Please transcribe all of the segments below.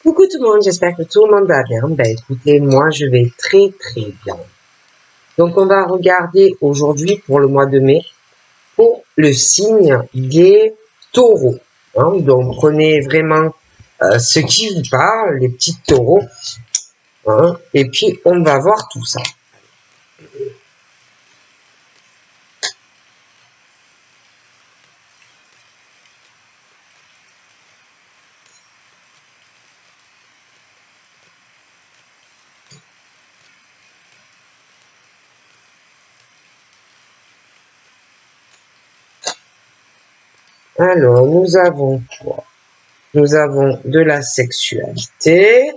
Coucou tout le monde, j'espère que tout le monde va bien. Ben écoutez, moi je vais très bien. Donc on va regarder aujourd'hui pour le mois de mai pour le signe des taureaux. Donc prenez vraiment ce qui vous parle, les petits taureaux. Et puis on va voir tout ça. Alors, nous avons quoi? Nous avons de la sexualité.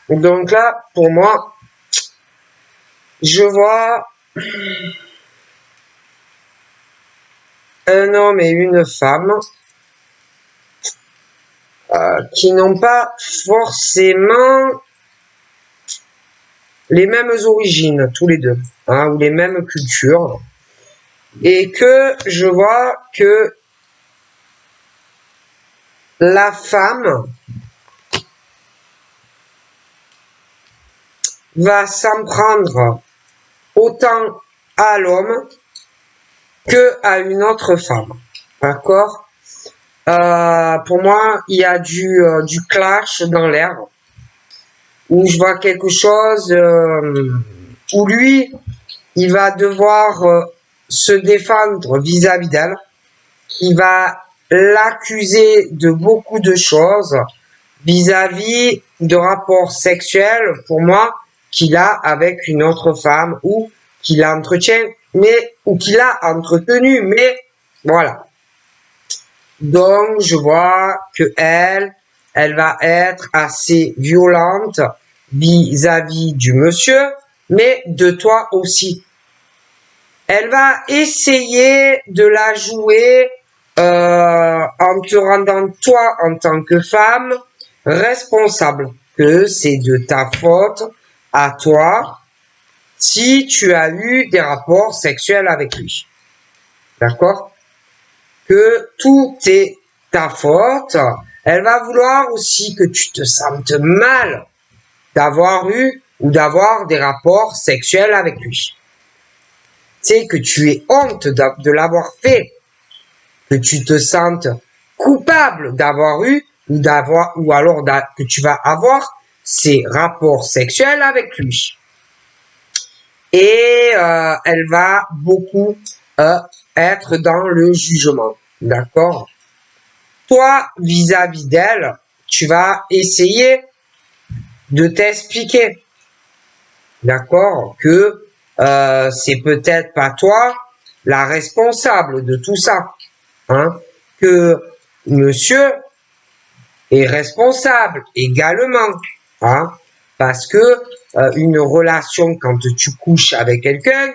Donc là, pour moi, je vois un homme et une femme qui n'ont pas forcément les mêmes origines, tous les deux, ou les mêmes cultures, et que je vois que la femme va s'en prendre autant à l'homme que à une autre femme, d'accord? Pour moi, il y a du clash dans l'air, où je vois quelque chose où lui, il va devoir se défendre vis-à-vis d'elle. Il va l'accuser de beaucoup de choses vis-à-vis de rapports sexuels, pour moi, qu'il a avec une autre femme ou qu'il entretient, ou qu'il a entretenu, mais voilà. Donc, je vois que elle va être assez violente vis-à-vis du monsieur, mais de toi aussi. Elle va essayer de la jouer en te rendant toi en tant que femme responsable, que c'est de ta faute à toi si tu as eu des rapports sexuels avec lui. D'accord? Que tout est ta faute. Elle va vouloir aussi que tu te sentes mal d'avoir eu ou d'avoir des rapports sexuels avec lui. C'est que tu aies honte de l'avoir fait, que tu te sentes coupable d'avoir eu ou alors que tu vas avoir ces rapports sexuels avec lui. Et elle va beaucoup être dans le jugement, d'accord? Toi, vis-à-vis d'elle, tu vas essayer de t'expliquer, d'accord, que c'est peut-être pas toi la responsable de tout ça, que monsieur est responsable également, parce que une relation, quand tu couches avec quelqu'un,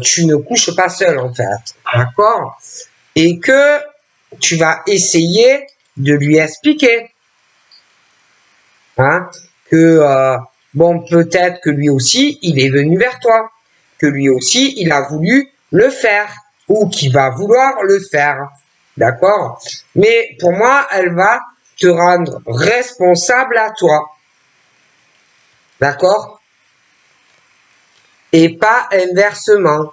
tu ne couches pas seul en fait, d'accord, et que tu vas essayer de lui expliquer, que bon, peut-être que lui aussi il est venu vers toi, que lui aussi il a voulu le faire ou qu'il va vouloir le faire, d'accord, mais pour moi elle va te rendre responsable à toi, d'accord, et pas inversement.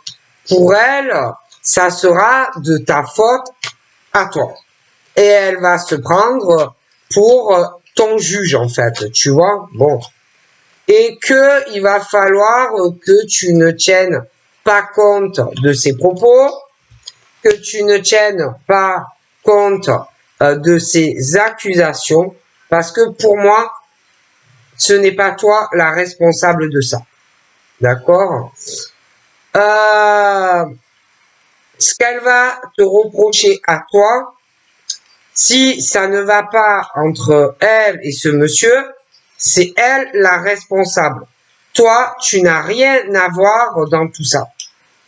Pour elle, ça sera de ta faute à toi. Et elle va se prendre pour ton juge, en fait, tu vois, bon. Et que il va falloir que tu ne tiennes pas compte de ses propos, que tu ne tiennes pas compte de ses accusations, parce que pour moi, ce n'est pas toi la responsable de ça. D'accord? Ce qu'elle va te reprocher à toi, si ça ne va pas entre elle et ce monsieur, c'est elle la responsable. Toi, tu n'as rien à voir dans tout ça,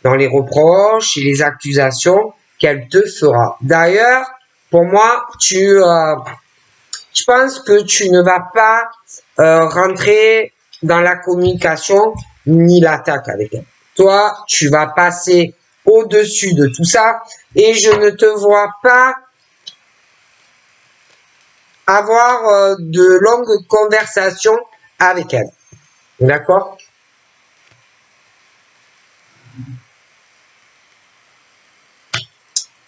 dans les reproches et les accusations qu'elle te fera. D'ailleurs, pour moi, je pense que tu ne vas pas rentrer dans la communication ni l'attaque avec elle. Toi, tu vas passer au-dessus de tout ça et je ne te vois pas avoir de longues conversations avec elle. D'accord?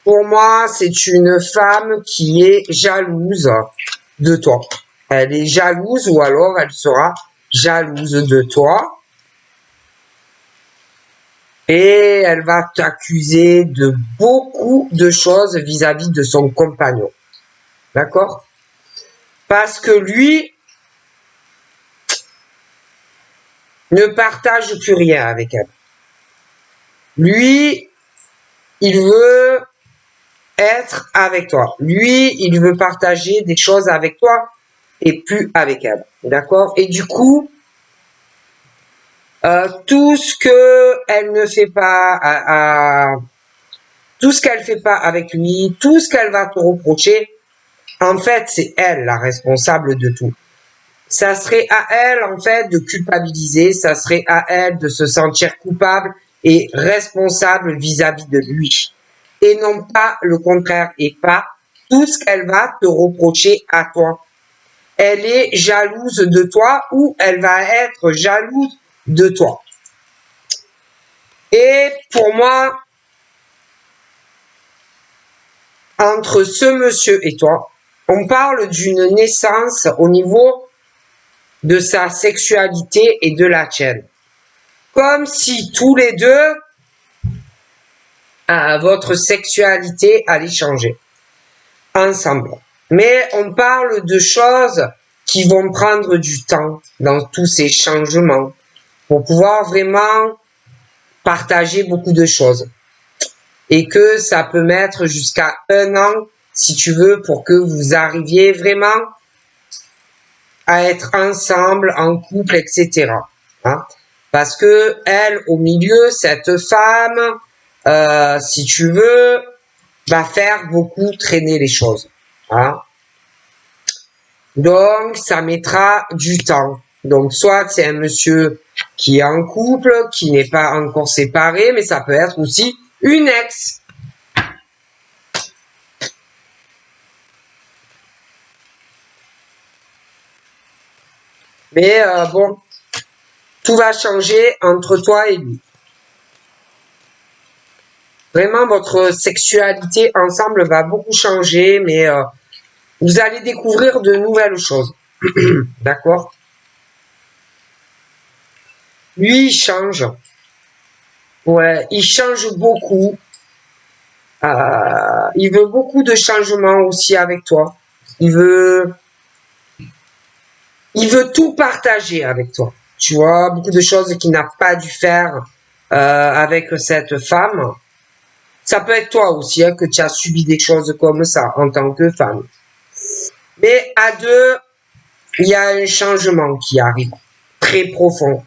Pour moi, c'est une femme qui est jalouse de toi. Elle est jalouse ou alors elle sera jalouse de toi. Et elle va t'accuser de beaucoup de choses vis-à-vis de son compagnon. D'accord? Parce que lui ne partage plus rien avec elle. Lui, il veut être avec toi. Lui, il veut partager des choses avec toi et plus avec elle. D'accord? Et du coup, tout ce que elle ne fait pas, tout ce qu'elle fait pas avec lui, tout ce qu'elle va te reprocher, en fait, c'est elle la responsable de tout. Ça serait à elle, en fait, de culpabiliser, ça serait à elle de se sentir coupable et responsable vis-à-vis de lui. Et non pas le contraire, et pas tout ce qu'elle va te reprocher à toi. Elle est jalouse de toi ou elle va être jalouse de toi. Et pour moi, entre ce monsieur et toi, on parle d'une naissance au niveau de sa sexualité et de la tienne. Comme si tous les deux, votre sexualité allait changer ensemble. Mais on parle de choses qui vont prendre du temps dans tous ces changements pour pouvoir vraiment partager beaucoup de choses. Et que ça peut mettre jusqu'à 1 an, si tu veux, pour que vous arriviez vraiment à être ensemble, en couple, etc. Hein? Parce que elle, au milieu, cette femme, si tu veux, va faire beaucoup traîner les choses. Hein? Donc, ça mettra du temps. Donc, soit c'est un monsieur qui est en couple, qui n'est pas encore séparé, mais ça peut être aussi une ex. Mais bon, tout va changer entre toi et lui. Vraiment, votre sexualité ensemble va beaucoup changer, mais vous allez découvrir de nouvelles choses. D'accord? Lui, il change. Ouais, il change beaucoup. Il veut beaucoup de changements aussi avec toi. Il veut tout partager avec toi. Tu vois, beaucoup de choses qu'il n'a pas dû faire avec cette femme. Ça peut être toi aussi, hein, que tu as subi des choses comme ça en tant que femme. Mais à deux, il y a un changement qui arrive, très profond.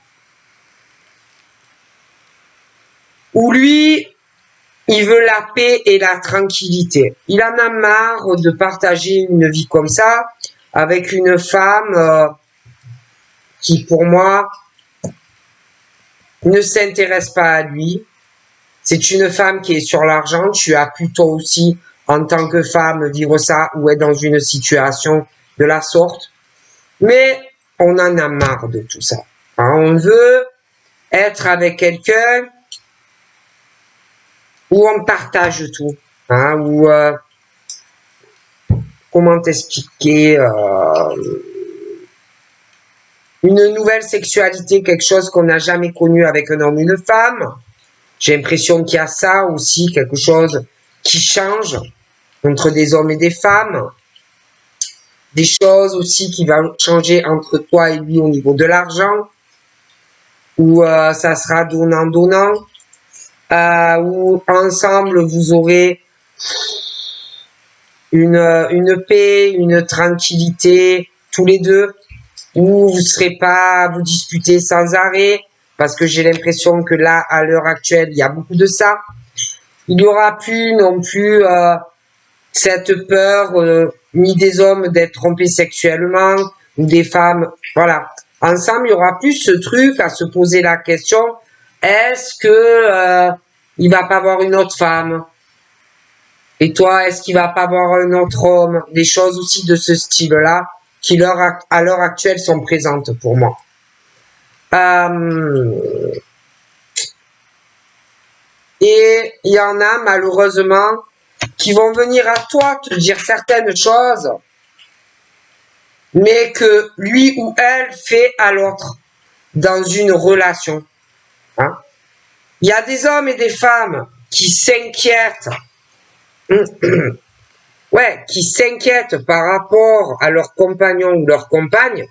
Où lui, il veut la paix et la tranquillité. Il en a marre de partager une vie comme ça avec une femme qui, pour moi, ne s'intéresse pas à lui. C'est une femme qui est sur l'argent. Tu as pu toi aussi, en tant que femme, vivre ça ou être dans une situation de la sorte. Mais on en a marre de tout ça. Hein, on veut être avec quelqu'un où on partage tout. Hein, où, comment t'expliquer, une nouvelle sexualité, quelque chose qu'on n'a jamais connu avec un homme ou une femme. J'ai l'impression qu'il y a ça aussi, quelque chose qui change entre des hommes et des femmes. Des choses aussi qui vont changer entre toi et lui au niveau de l'argent. Où ça sera donnant-donnant. Où ensemble vous aurez une paix, une tranquillité, tous les deux. Où vous ne serez pas à vous disputer sans arrêt. Parce que j'ai l'impression que là, à l'heure actuelle, il y a beaucoup de ça. Il n'y aura plus non plus cette peur ni des hommes d'être trompés sexuellement, ou des femmes. Voilà. ensemble, il y aura plus ce truc à se poser la question, est-ce que il va pas avoir une autre femme? Et toi, est-ce qu'il va pas avoir un autre homme? Des choses aussi de ce style-là qui à l'heure actuelle sont présentes pour moi. Et il y en a malheureusement qui vont venir à toi te dire certaines choses, mais que lui ou elle fait à l'autre dans une relation. Hein? Il y a des hommes et des femmes qui s'inquiètent, ouais, qui s'inquiètent par rapport à leur compagnon ou leur compagne,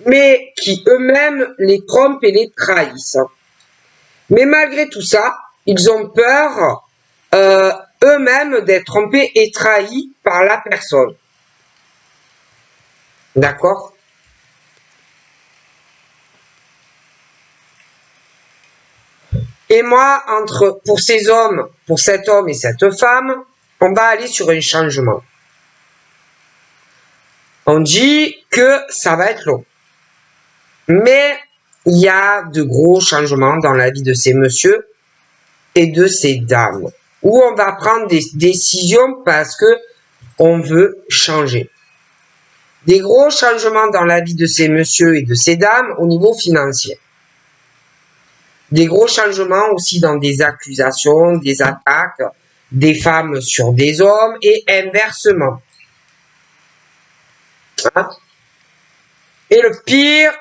mais qui eux-mêmes les trompent et les trahissent. Mais malgré tout ça, ils ont peur eux-mêmes d'être trompés et trahis par la personne. D'accord? Et moi, pour ces hommes, pour cet homme et cette femme, on va aller sur un changement. On dit que ça va être long. Mais il y a de gros changements dans la vie de ces messieurs et de ces dames, où on va prendre des décisions parce que on veut changer. Des gros changements dans la vie de ces messieurs et de ces dames au niveau financier. Des gros changements aussi dans des accusations, des attaques, des femmes sur des hommes et inversement. Hein? Et le pire,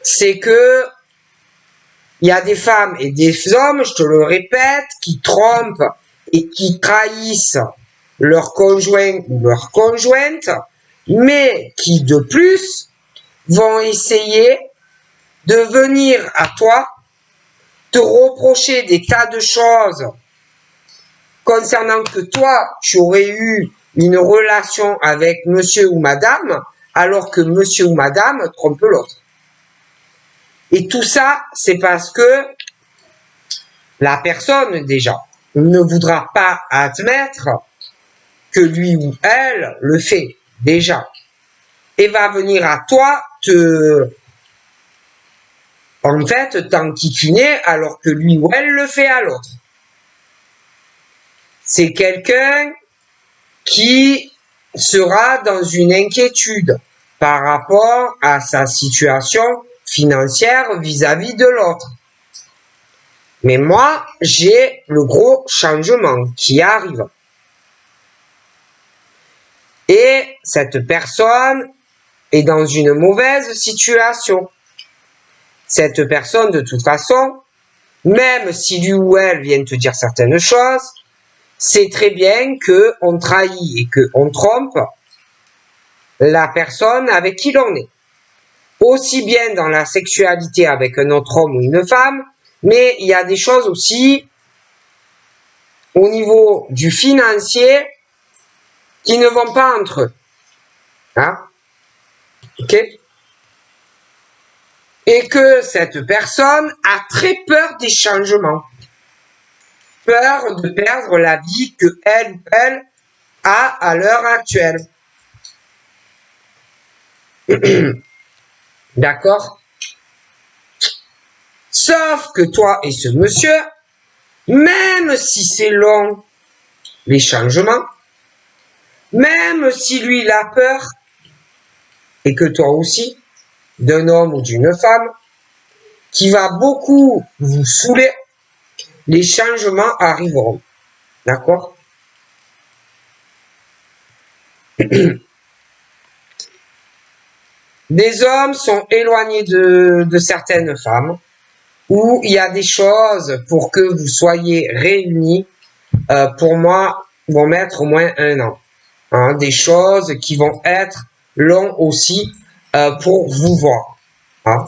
c'est que il y a des femmes et des hommes, je te le répète, qui trompent et qui trahissent leur conjoint ou leur conjointe, mais qui de plus vont essayer de venir à toi te reprocher des tas de choses concernant que toi, tu aurais eu une relation avec monsieur ou madame, alors que monsieur ou madame trompe l'autre. Et tout ça, c'est parce que la personne, déjà, ne voudra pas admettre que lui ou elle le fait, déjà. Et va venir à toi t'enquiquiner alors que lui ou elle le fait à l'autre. C'est quelqu'un qui sera dans une inquiétude par rapport à sa situation financière vis-à-vis de l'autre. Mais moi, j'ai le gros changement qui arrive. Et cette personne est dans une mauvaise situation. Cette personne, de toute façon, même si lui ou elle vient te dire certaines choses, c'est très bien qu'on trahit et qu'on trompe la personne avec qui l'on est. Aussi bien dans la sexualité avec un autre homme ou une femme, mais il y a des choses aussi au niveau du financier qui ne vont pas entre eux. Hein? Ok? Et que cette personne a très peur des changements. Peur de perdre la vie que elle a à l'heure actuelle. D'accord? Sauf que toi et ce monsieur, même si c'est long, les changements, même si lui il a peur, et que toi aussi, d'un homme ou d'une femme, qui va beaucoup vous saouler, les changements arriveront. D'accord? Des hommes sont éloignés de certaines femmes, où il y a des choses pour que vous soyez réunis, pour moi, vont mettre au moins 1 an. Hein, des choses qui vont être longues aussi pour vous voir. Hein.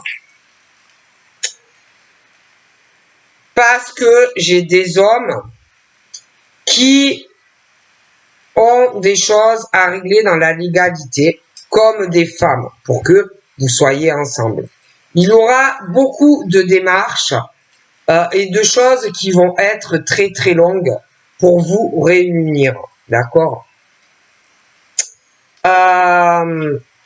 Parce que j'ai des hommes qui ont des choses à régler dans la légalité, comme des femmes, pour que vous soyez ensemble. Il y aura beaucoup de démarches et de choses qui vont être très très longues pour vous réunir. D'accord?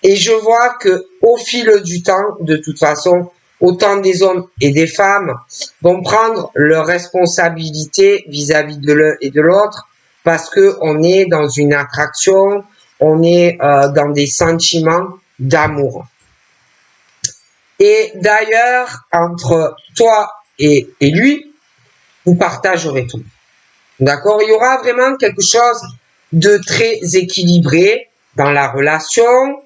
Et je vois que au fil du temps, de toute façon, autant des hommes et des femmes vont prendre leurs responsabilités vis-à-vis de l'un et de l'autre parce que on est dans une attraction, on est dans des sentiments d'amour. Et d'ailleurs, entre toi et lui, vous partagerez tout. D'accord? Il y aura vraiment quelque chose de très équilibré dans la relation,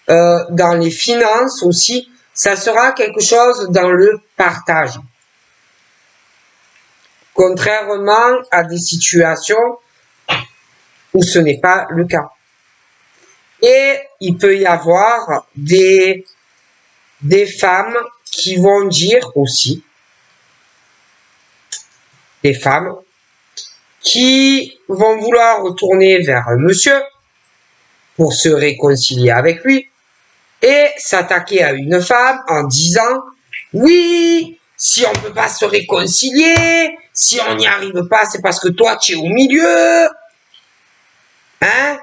dans les finances aussi. Ça sera quelque chose dans le partage. Contrairement à des situations où ce n'est pas le cas. Et il peut y avoir des femmes qui vont dire aussi, des femmes qui vont vouloir retourner vers un monsieur pour se réconcilier avec lui et s'attaquer à une femme en disant « Oui, si on ne peut pas se réconcilier, si on n'y arrive pas, c'est parce que toi, tu es au milieu. Hein?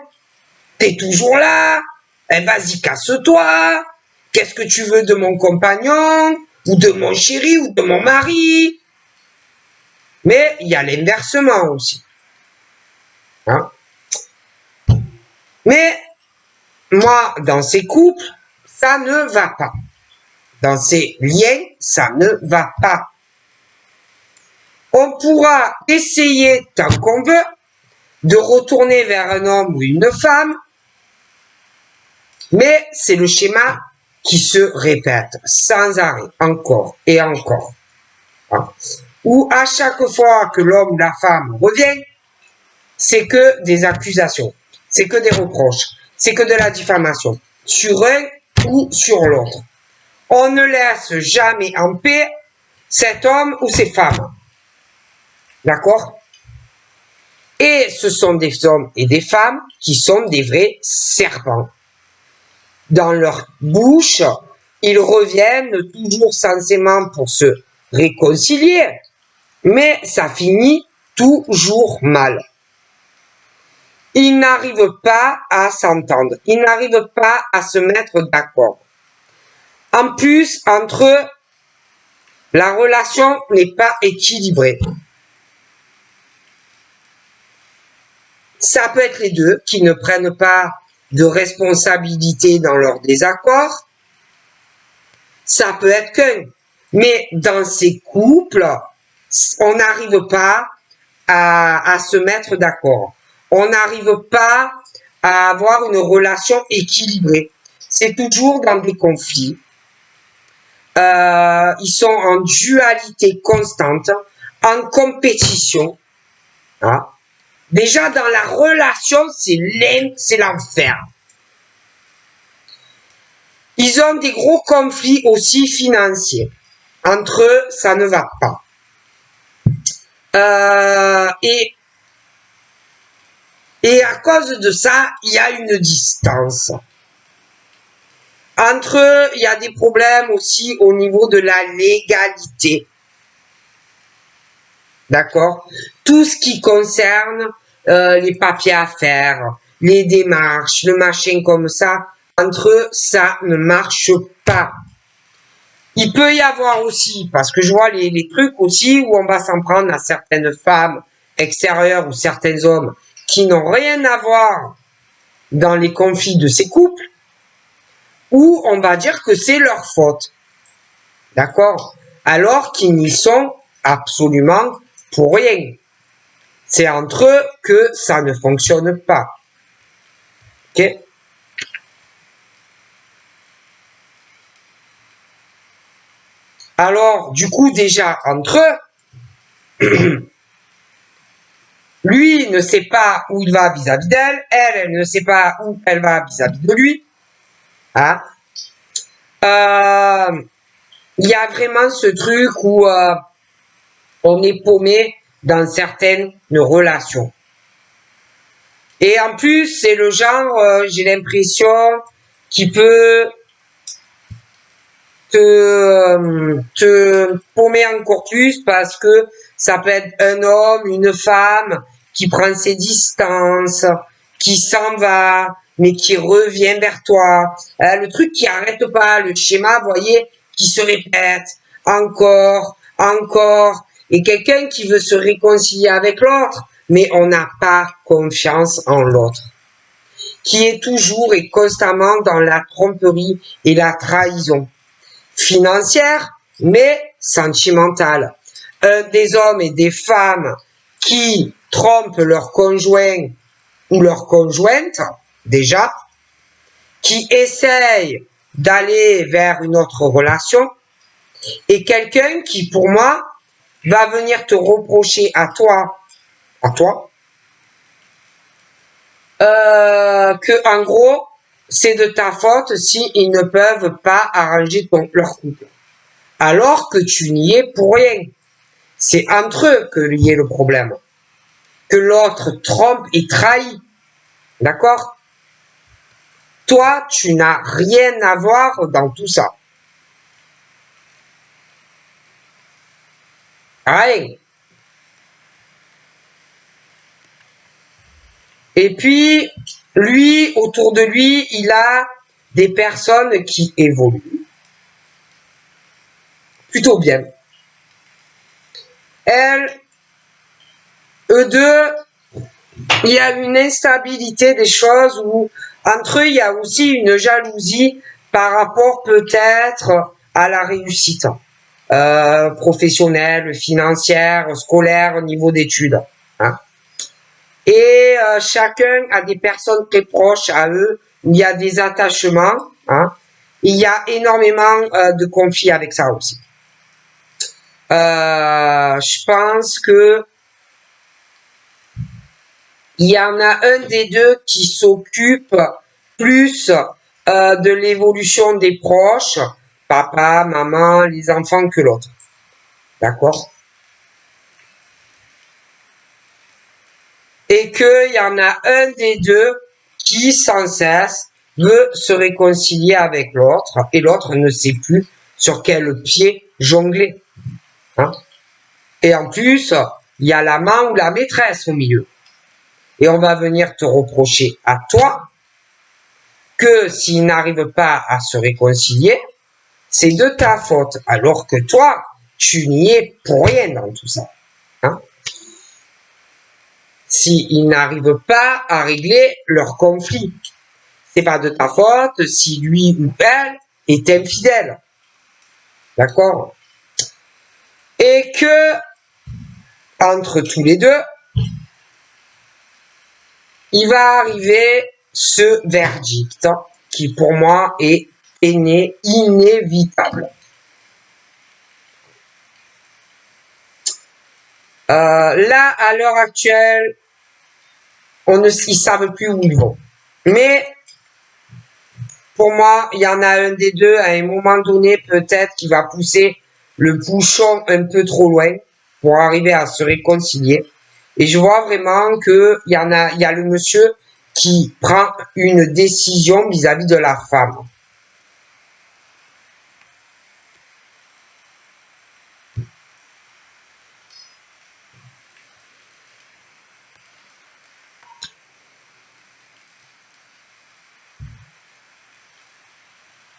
T'es toujours là. Eh, vas-y, casse-toi. Qu'est-ce que tu veux de mon compagnon ou de mon chéri ou de mon mari ?» Mais il y a l'inversement aussi. Hein? Mais moi, dans ces couples, ça ne va pas. Dans ces liens, ça ne va pas. On pourra essayer tant qu'on veut de retourner vers un homme ou une femme, mais c'est le schéma qui se répète sans arrêt, encore et encore. Hein? Où à chaque fois que l'homme ou la femme revient, c'est que des accusations, c'est que des reproches, c'est que de la diffamation, sur un ou sur l'autre. On ne laisse jamais en paix cet homme ou ces femmes. D'accord? Et ce sont des hommes et des femmes qui sont des vrais serpents. Dans leur bouche, ils reviennent toujours sensément pour se réconcilier, mais ça finit toujours mal. Ils n'arrivent pas à s'entendre, ils n'arrivent pas à se mettre d'accord. En plus, entre eux, la relation n'est pas équilibrée. Ça peut être les deux qui ne prennent pas de responsabilité dans leur désaccord. Ça peut être qu'un. Mais dans ces couples, on n'arrive pas à se mettre d'accord. On n'arrive pas à avoir une relation équilibrée. C'est toujours dans des conflits. Ils sont en dualité constante, en compétition. Hein? Déjà, dans la relation, c'est l'enfer. Ils ont des gros conflits aussi financiers. Entre eux, ça ne va pas. Et à cause de ça, il y a une distance. Entre eux, il y a des problèmes aussi au niveau de la légalité. D'accord? Tout ce qui concerne les papiers à faire, les démarches, le machin comme ça, entre eux, ça ne marche pas. Il peut y avoir aussi, parce que je vois les trucs aussi où on va s'en prendre à certaines femmes extérieures ou certains hommes qui n'ont rien à voir dans les conflits de ces couples, où on va dire que c'est leur faute. D'accord? Alors qu'ils n'y sont absolument pour rien. C'est entre eux que ça ne fonctionne pas. Ok? Alors, du coup, déjà, entre eux, lui ne sait pas où il va vis-à-vis d'elle, elle ne sait pas où elle va vis-à-vis de lui. Hein? Il y a vraiment ce truc où on est paumé dans certaines relations. Et en plus, c'est le genre, j'ai l'impression, qui peut te paumer encore plus parce que ça peut être un homme, une femme qui prend ses distances, qui s'en va, mais qui revient vers toi. Le truc qui arrête pas, le schéma, voyez, qui se répète encore, encore. Et quelqu'un qui veut se réconcilier avec l'autre, mais on n'a pas confiance en l'autre. Qui est toujours et constamment dans la tromperie et la trahison. Financière, mais sentimentale. Des hommes et des femmes qui trompent leur conjoint ou leur conjointe, déjà, qui essayent d'aller vers une autre relation, et quelqu'un qui, pour moi, va venir te reprocher à toi, que, en gros, c'est de ta faute si ils ne peuvent pas arranger leur couple. Alors que tu n'y es pour rien. C'est entre eux que y est le problème. Que l'autre trompe et trahit. D'accord? Toi, tu n'as rien à voir dans tout ça. Rien. Et puis, lui, autour de lui, il a des personnes qui évoluent. Plutôt bien. Eux deux, il y a une instabilité des choses où entre eux, il y a aussi une jalousie par rapport peut-être à la réussite professionnelle, financière, scolaire, au niveau d'études. Hein. Et chacun a des personnes très proches à eux, où il y a des attachements. Hein. Il y a énormément de conflits avec ça aussi. Je pense que il y en a un des deux qui s'occupe plus de l'évolution des proches, papa, maman, les enfants, que l'autre. D'accord? Et qu'il y en a un des deux qui, sans cesse, veut se réconcilier avec l'autre, et l'autre ne sait plus sur quel pied jongler. Hein? Et en plus, il y a l'amant ou la maîtresse au milieu. Et on va venir te reprocher à toi que s'ils n'arrivent pas à se réconcilier, c'est de ta faute, alors que toi, tu n'y es pour rien dans tout ça. Hein? S'ils n'arrivent pas à régler leur conflit, c'est pas de ta faute si lui ou elle est infidèle. D'accord? Et que, entre tous les deux, il va arriver ce verdict qui pour moi est inévitable. Là, à l'heure actuelle, ils savent plus où ils vont. Mais pour moi, il y en a un des deux, à un moment donné, peut-être qui va pousser le bouchon un peu trop loin pour arriver à se réconcilier. Et je vois vraiment que il y a le monsieur qui prend une décision vis-à-vis de la femme.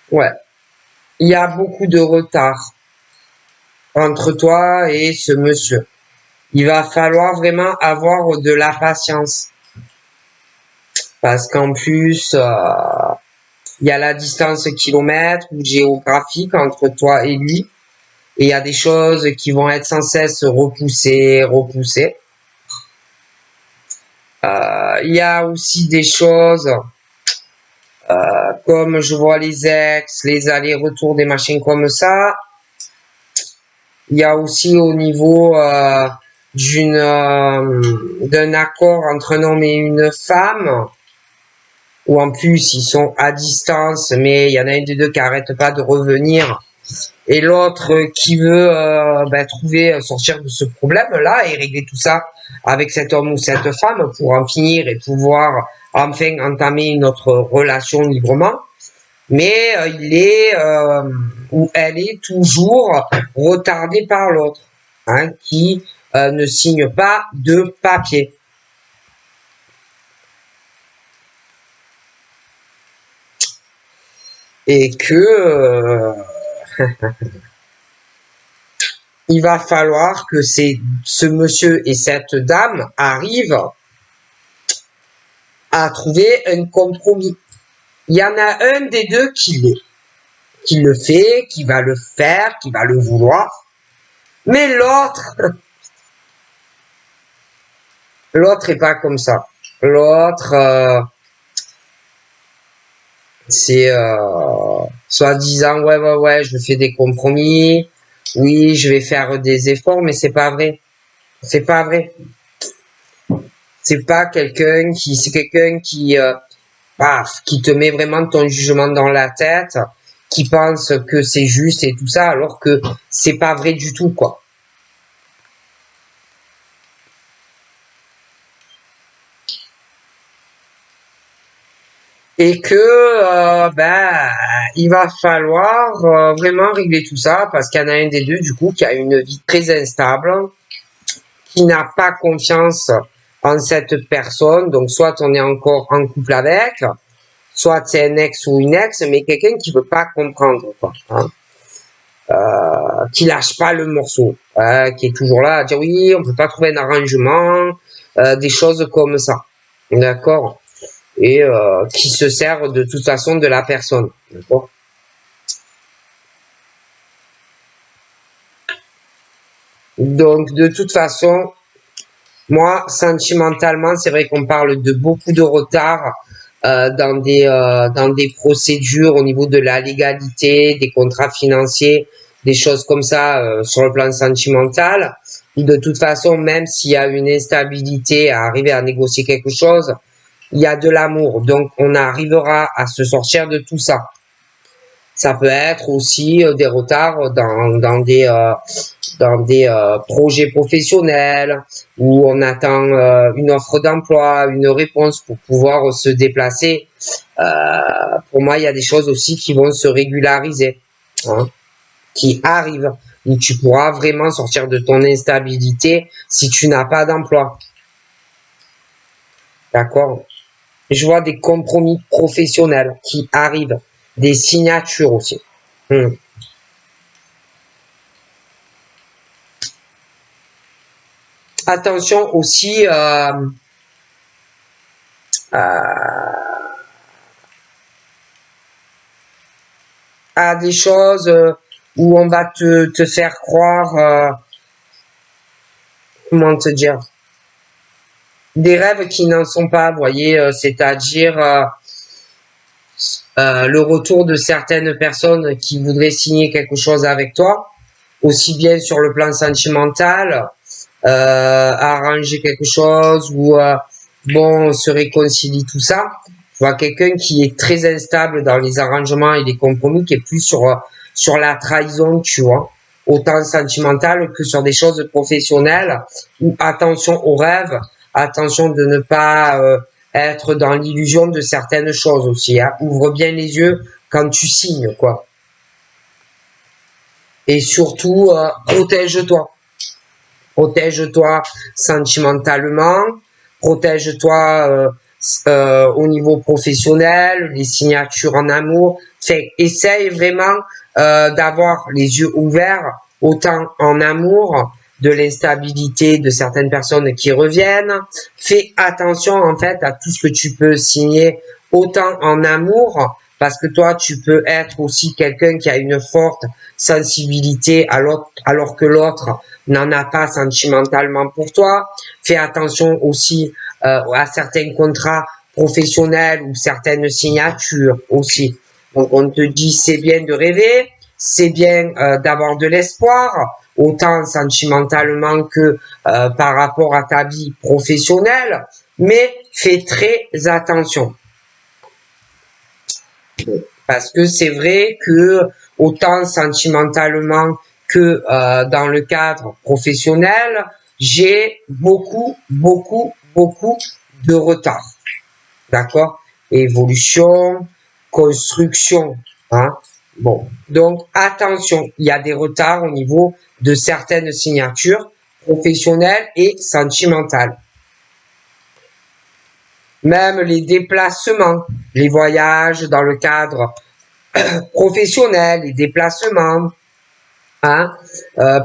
Ouais. Il y a beaucoup de retard entre toi et ce monsieur. Il va falloir vraiment avoir de la patience. Parce qu'en plus, il y a la distance kilomètre ou géographique entre toi et lui. Et il y a des choses qui vont être sans cesse repoussées. Il y a aussi des choses comme je vois les ex, les allers-retours, des machines comme ça. Il y a aussi au niveau d'un accord entre un homme et une femme, où en plus ils sont à distance, mais il y en a un des deux qui arrête pas de revenir, et l'autre qui veut sortir de ce problème-là et régler tout ça avec cet homme ou cette femme pour en finir et pouvoir enfin entamer une autre relation librement. Mais il est ou elle est toujours retardée par l'autre, hein, qui ne signe pas de papier. et que il va falloir que ce monsieur et cette dame arrivent à trouver un compromis. Il y en a un des deux qui le fait, qui va le faire, qui va le vouloir, mais l'autre est pas comme ça. L'autre c'est soi-disant ouais, je fais des compromis, oui, je vais faire des efforts, mais c'est pas vrai. C'est pas vrai. C'est quelqu'un qui te met vraiment ton jugement dans la tête, qui pense que c'est juste et tout ça, alors que c'est pas vrai du tout, quoi. Et que il va falloir vraiment régler tout ça, parce qu'il y en a un des deux, du coup, qui a une vie très instable, qui n'a pas confiance en cette personne. Donc soit on est encore en couple avec, soit c'est un ex ou une ex, mais quelqu'un qui veut pas comprendre, quoi, hein. Qui lâche pas le morceau, qui est toujours là à dire oui, on peut pas trouver un arrangement, des choses comme ça, d'accord, et qui se sert de toute façon de la personne, d'accord. Donc de toute façon, moi sentimentalement, c'est vrai qu'on parle de beaucoup de retard dans des procédures au niveau de la légalité, des contrats financiers, des choses comme ça sur le plan sentimental. Et de toute façon, même s'il y a une instabilité à arriver à négocier quelque chose, il y a de l'amour. Donc, on arrivera à se sortir de tout ça. Ça peut être aussi des retards dans des projets professionnels où on attend une offre d'emploi, une réponse pour pouvoir se déplacer. Pour moi, il y a des choses aussi qui vont se régulariser, hein, qui arrivent, où tu pourras vraiment sortir de ton instabilité si tu n'as pas d'emploi. D'accord? Je vois des compromis professionnels qui arrivent, des signatures aussi. Attention aussi à des choses où on va te faire croire, comment te dire, des rêves qui n'en sont pas, vous voyez, c'est-à-dire le retour de certaines personnes qui voudraient signer quelque chose avec toi, aussi bien sur le plan sentimental, arranger quelque chose ou bon, on se réconcilie, tout ça. Je vois quelqu'un qui est très instable dans les arrangements et les compromis, qui est plus sur la trahison, tu vois, autant sentimental que sur des choses professionnelles, où attention aux rêves, attention de ne pas être dans l'illusion de certaines choses aussi, hein. Ouvre bien les yeux quand tu signes, quoi. Et surtout, protège-toi. Protège-toi sentimentalement, protège-toi au niveau professionnel, les signatures en amour. Essaye vraiment d'avoir les yeux ouverts, autant en amour, de l'instabilité de certaines personnes qui reviennent. Fais attention en fait à tout ce que tu peux signer, autant en amour, parce que toi tu peux être aussi quelqu'un qui a une forte sensibilité alors que l'autre n'en a pas sentimentalement pour toi. Fais attention aussi à certains contrats professionnels ou certaines signatures aussi. Donc on te dit c'est bien de rêver, c'est bien d'avoir de l'espoir, autant sentimentalement que par rapport à ta vie professionnelle, mais fais très attention. Parce que c'est vrai que autant sentimentalement que dans le cadre professionnel, j'ai beaucoup de retard. D'accord? Évolution, construction, hein? Bon, donc attention, il y a des retards au niveau de certaines signatures professionnelles et sentimentales. Même les déplacements, les voyages dans le cadre professionnels, les déplacements, hein,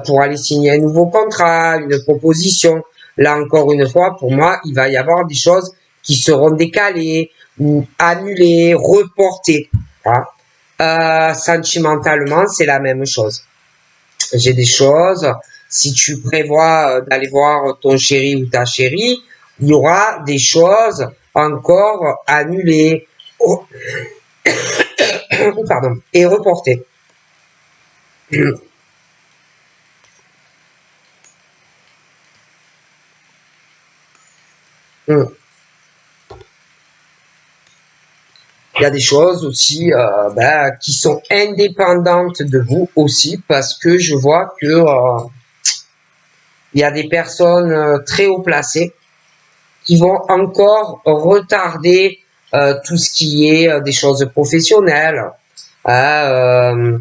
pour aller signer un nouveau contrat, une proposition. Là encore une fois, pour moi, il va y avoir des choses qui seront décalées ou annulées, reportées. Hein. Sentimentalement, c'est la même chose. J'ai des choses, si tu prévois d'aller voir ton chéri ou ta chérie, il y aura des choses encore annulées pardon, et reportées. Il y a des choses aussi qui sont indépendantes de vous aussi, parce que je vois que il y a des personnes très haut placées qui vont encore retarder tout ce qui est des choses professionnelles. Comment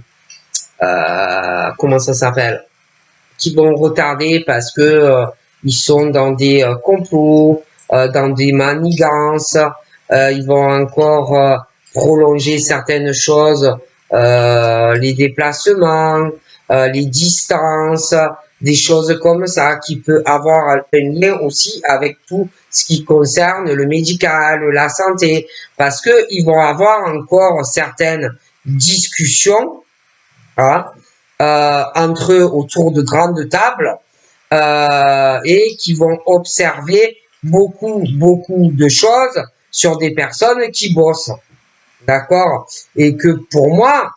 ça s'appelle? Qui vont retarder parce que ils sont dans des complots, dans des manigances. Ils vont encore prolonger certaines choses, les déplacements, les distances, des choses comme ça qui peut avoir un lien aussi avec tout ce qui concerne le médical, la santé, parce que ils vont avoir encore certaines discussions, hein, entre eux autour de grandes tables, et qui vont observer beaucoup de choses sur des personnes qui bossent, d'accord, et que pour moi,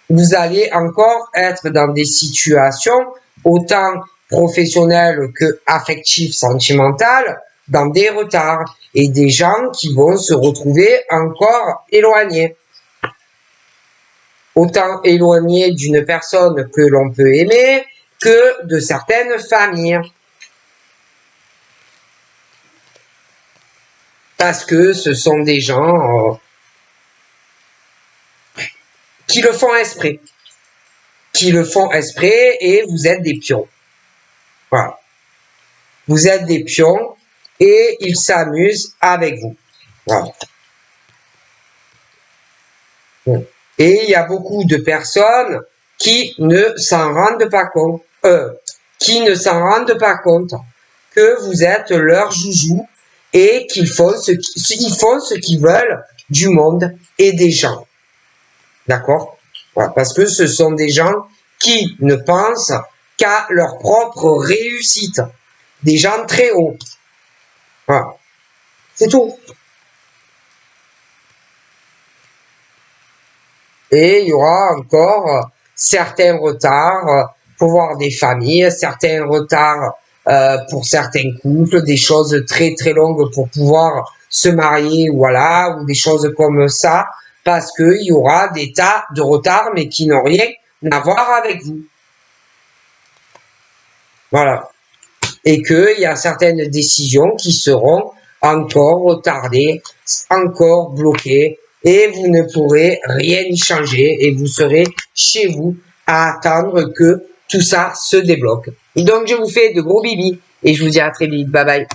vous allez encore être dans des situations autant professionnelles que affectives, sentimentales, dans des retards et des gens qui vont se retrouver encore éloignés. Autant éloignés d'une personne que l'on peut aimer que de certaines familles. Parce que ce sont des gens qui le font exprès. Qui le font exprès et vous êtes des pions. Voilà. Vous êtes des pions et ils s'amusent avec vous. Voilà. Et il y a beaucoup de personnes qui ne s'en rendent pas compte, que vous êtes leur joujou et qu'ils font ce qu'ils veulent du monde et des gens. D'accord? Voilà, parce que ce sont des gens qui ne pensent qu'à leur propre réussite. Des gens très hauts. Voilà. C'est tout. Et il y aura encore certains retards pour voir des familles, certains retards pour certains couples, des choses très longues pour pouvoir se marier, voilà, ou des choses comme ça, parce qu'il y aura des tas de retards, mais qui n'ont rien à voir avec vous. Voilà. Et qu'il y a certaines décisions qui seront encore retardées, encore bloquées, et vous ne pourrez rien y changer, et vous serez chez vous à attendre que tout ça se débloque. Donc je vous fais de gros bibis, et je vous dis à très vite. Bye bye.